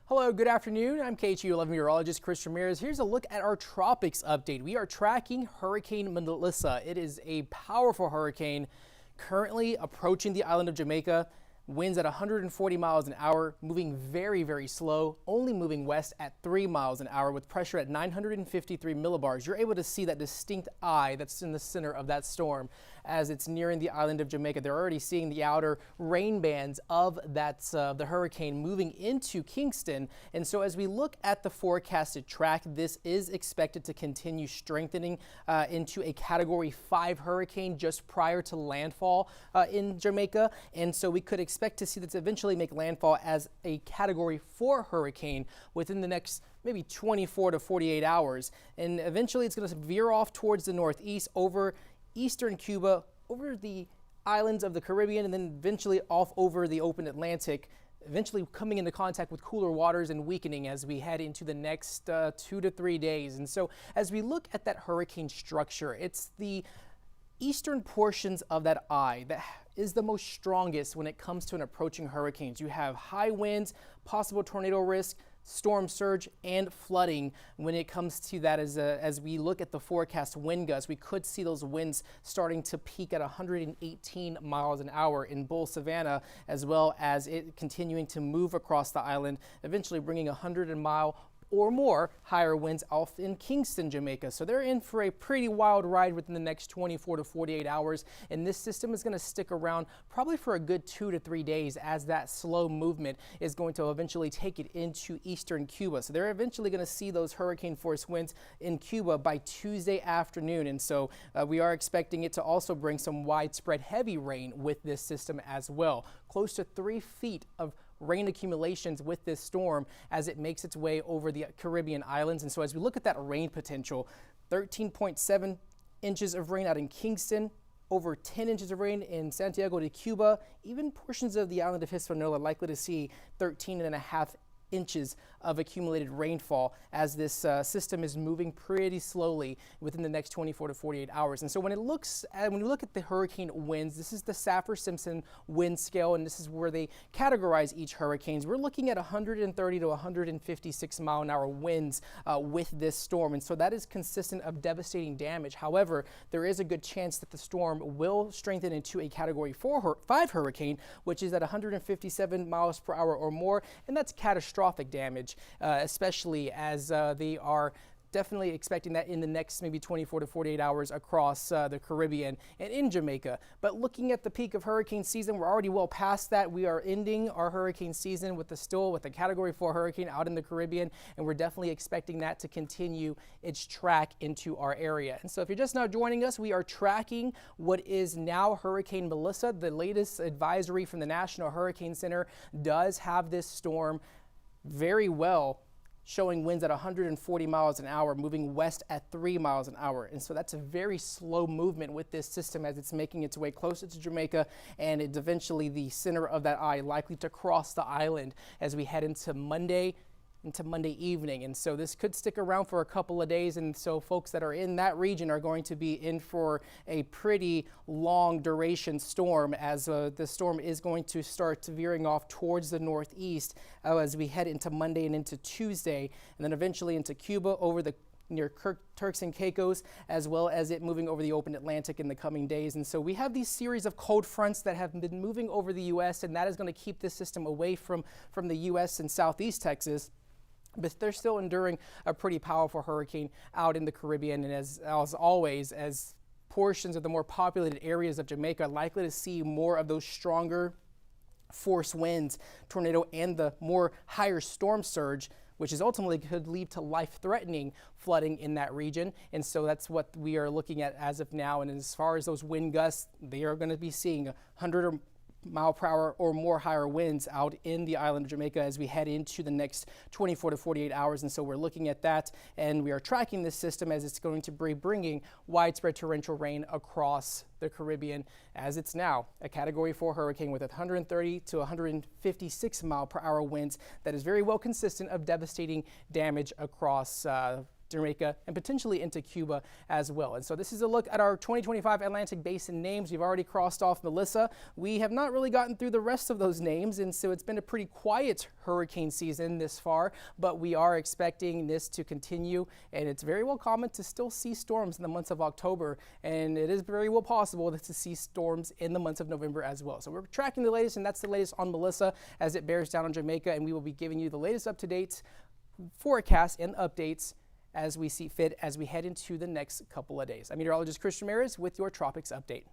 Hello, good afternoon. I'm KHU11 Meteorologist Chris Ramirez. Here's a look at our tropics update. We are tracking Hurricane Melissa. It is a powerful hurricane currently approaching the island of Jamaica. Winds at 140 miles an hour, moving very slow, only moving west at 3 miles an hour with pressure at 953 millibars. You're able to see that distinct eye that's in the center of that storm as it's nearing the island of Jamaica. They're already seeing the outer rain bands of the hurricane moving into Kingston. And so as we look at the forecasted track, this is expected to continue strengthening into a Category 5 hurricane just prior to landfall in Jamaica. And so we could expect to see this eventually make landfall as a Category 4 hurricane within the next maybe 24 to 48 hours. And eventually it's going to veer off towards the northeast over eastern Cuba, over the islands of the Caribbean, and then eventually off over the open Atlantic, eventually coming into contact with cooler waters and weakening as we head into the next 2 to 3 days. And so as we look at that hurricane structure, it's the eastern portions of that eye that is the most strongest when it comes to an approaching hurricanes. You have high winds, possible tornado risk, storm surge, and flooding. When it comes to that, as we look at the forecast wind gusts, we could see those winds starting to peak at 118 miles an hour in Bull Savannah, as well as it continuing to move across the island, eventually bringing 100-mile or more higher winds off in Kingston, Jamaica. So they're in for a pretty wild ride within the next 24 to 48 hours. And this system is going to stick around probably for a good 2 to 3 days as that slow movement is going to eventually take it into eastern Cuba. So they're eventually going to see those hurricane force winds in Cuba by Tuesday afternoon. And so we are expecting it to also bring some widespread heavy rain with this system as well. Close to 3 feet of rain accumulations with this storm as it makes its way over the Caribbean islands. And so as we look at that rain potential, 13.7 inches of rain out in Kingston, over 10 inches of rain in Santiago de Cuba, even portions of the island of Hispaniola likely to see 13.5 inches of accumulated rainfall as this system is moving pretty slowly within the next 24 to 48 hours. And so when you look at the hurricane winds, this is the Saffir-Simpson wind scale, and this is where they categorize each hurricanes. We're looking at 130 to 156 mile an hour winds with this storm, and so that is consistent of devastating damage. However, there is a good chance that the storm will strengthen into a Category 5 hurricane, which is at 157 miles per hour or more, and that's catastrophic damage, especially as they are definitely expecting that in the next maybe 24 to 48 hours across the Caribbean and in Jamaica. But looking at the peak of hurricane season, we're already well past that. We are ending our hurricane season with a Category 4 hurricane out in the Caribbean, and we're definitely expecting that to continue its track into our area. And so if you're just now joining us, we are tracking what is now Hurricane Melissa. The latest advisory from the National Hurricane Center does have this storm very well, showing winds at 140 miles an hour, moving west at 3 miles an hour. And so that's a very slow movement with this system as it's making its way closer to Jamaica, and it's eventually the center of that eye likely to cross the island as we head into Monday evening. And so this could stick around for a couple of days, and so folks that are in that region are going to be in for a pretty long duration storm as the storm is going to start veering off towards the northeast as we head into Monday and into Tuesday, and then eventually into Cuba over the near Turks and Caicos, as well as it moving over the open Atlantic in the coming days. And so we have these series of cold fronts that have been moving over the U.S., and that is going to keep this system away from the U.S. and southeast Texas. But they're still enduring a pretty powerful hurricane out in the Caribbean. And as always, as portions of the more populated areas of Jamaica are likely to see more of those stronger force winds, tornado, and the more higher storm surge, which is ultimately could lead to life-threatening flooding in that region. And so that's what we are looking at as of now. And as far as those wind gusts, they are going to be seeing 100 mile per hour or more higher winds out in the island of Jamaica as we head into the next 24 to 48 hours. And so we're looking at that, and we are tracking this system as it's going to be bringing widespread torrential rain across the Caribbean as it's now a Category 4 hurricane with 130 to 156 mile per hour winds that is very well consistent of devastating damage across Jamaica, and potentially into Cuba as well. And so this is a look at our 2025 Atlantic Basin names. We've already crossed off Melissa. We have not really gotten through the rest of those names, and so it's been a pretty quiet hurricane season this far, but we are expecting this to continue, and it's very well common to still see storms in the months of October, and it is very well possible to see storms in the months of November as well. So we're tracking the latest, and that's the latest on Melissa as it bears down on Jamaica, and we will be giving you the latest up-to-date forecasts and updates as we see fit as we head into the next couple of days. I'm meteorologist Chris Ramirez with your Tropics Update.